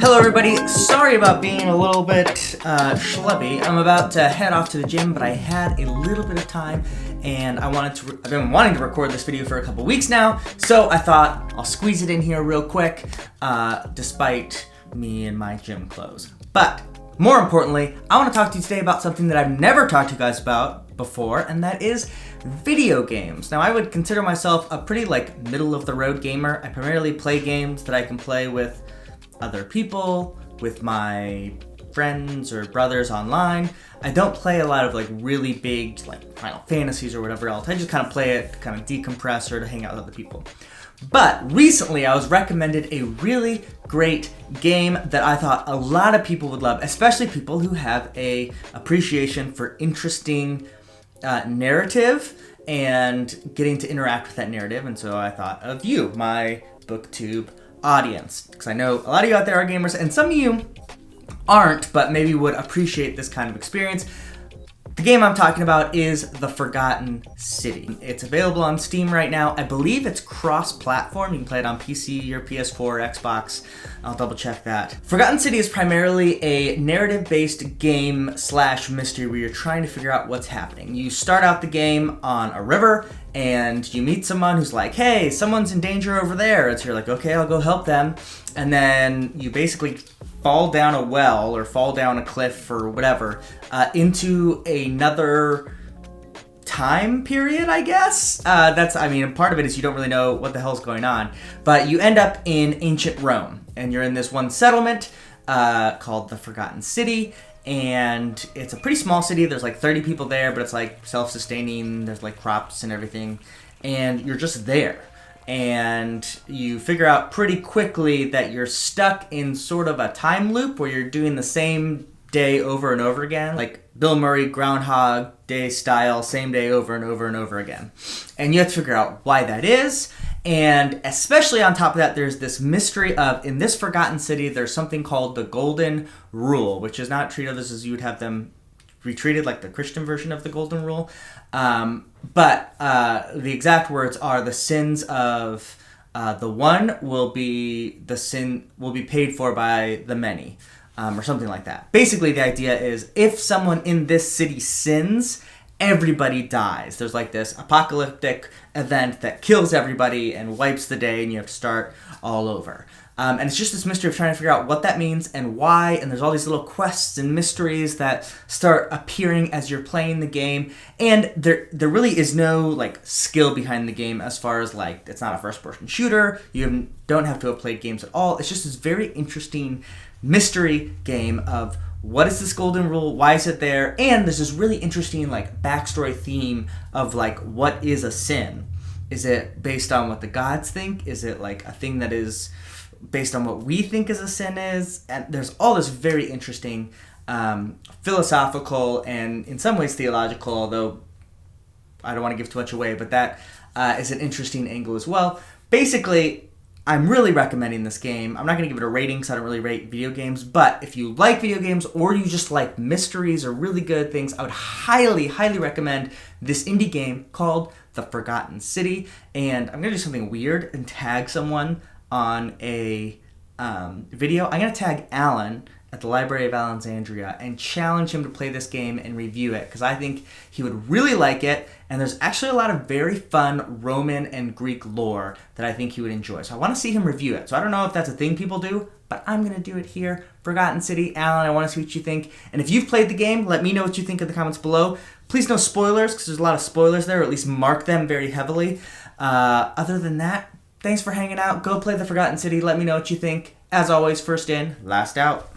Hello everybody, sorry about being a little bit schlubby. I'm about to head off to the gym, but I had a little bit of time and I've been wanting to record this video for a couple weeks now, so I thought I'll squeeze it in here real quick, despite me and my gym clothes. But more importantly, I want to talk to you today about something that I've never talked to you guys about before, and that is video games. Now, I would consider myself a pretty middle of the road gamer. I primarily play games that I can play with other people, with my friends or brothers online. I don't play a lot of really big Final Fantasies or whatever else. I just kind of play it to kind of decompress or to hang out with other people. But recently I was recommended a really great game that I thought a lot of people would love, especially people who have a appreciation for interesting narrative and getting to interact with that narrative. And so I thought of you, my BookTube audience, because I know a lot of you out there are gamers and some of you aren't, but maybe would appreciate this kind of experience. The game I'm talking about is The Forgotten City. It's available on Steam right now. I believe it's cross-platform. You can play it on PC or PS4 or Xbox. I'll double check that. Forgotten City is primarily a narrative-based game / mystery where you're trying to figure out what's happening. You start out the game on a river and you meet someone who's like, hey, someone's in danger over there. And so you're like, okay, I'll go help them. And then you basically fall down a well or fall down a cliff or whatever into another time period, I guess. Part of it is you don't really know what the hell's going on, but you end up in ancient Rome and you're in this one settlement called the Forgotten City, and it's a pretty small city. There's 30 people there, but it's self-sustaining. There's crops and everything, and you're just there. And you figure out pretty quickly that you're stuck in sort of a time loop where you're doing the same day over and over again, like Bill Murray Groundhog Day style, same day over and over and over again. And you have to figure out why that is. And especially on top of that, there's this mystery of, in this Forgotten City, there's something called the Golden Rule, which is not treated as you would have them retreated like the Christian version of the Golden Rule. But the exact words are, the sins of the one will be paid for by the many, or something like that. Basically, the idea is if someone in this city sins, everybody dies. There's this apocalyptic event that kills everybody and wipes the day, and you have to start all over. And it's just this mystery of trying to figure out what that means and why, and there's all these little quests and mysteries that start appearing as you're playing the game, and there really is no skill behind the game as far as it's not a first-person shooter. You don't have to have played games at all. It's just this very interesting mystery game of what is this golden rule, why is it there, and there's this really interesting backstory theme of what is a sin. Is it based on what the gods think? Is it a thing that is based on what we think as a sin is? And there's all this very interesting philosophical and in some ways theological, although I don't want to give too much away, but that is an interesting angle as well. Basically, I'm really recommending this game. I'm not going to give it a rating because I don't really rate video games, but if you like video games or you just like mysteries or really good things, I would highly, highly recommend this indie game called The Forgotten City. And I'm going to do something weird and tag someone on a video. I'm going to tag Alan at the Library of Alexandria and challenge him to play this game and review it, because I think he would really like it, and there's actually a lot of very fun Roman and Greek lore that I think he would enjoy. So I want to see him review it. So I don't know if that's a thing people do, but I'm going to do it here. Forgotten City, Alan, I want to see what you think. And if you've played the game, let me know what you think in the comments below. Please no spoilers, because there's a lot of spoilers there, or at least mark them very heavily. Other than that, thanks for hanging out. Go play The Forgotten City. Let me know what you think. As always, first in, last out.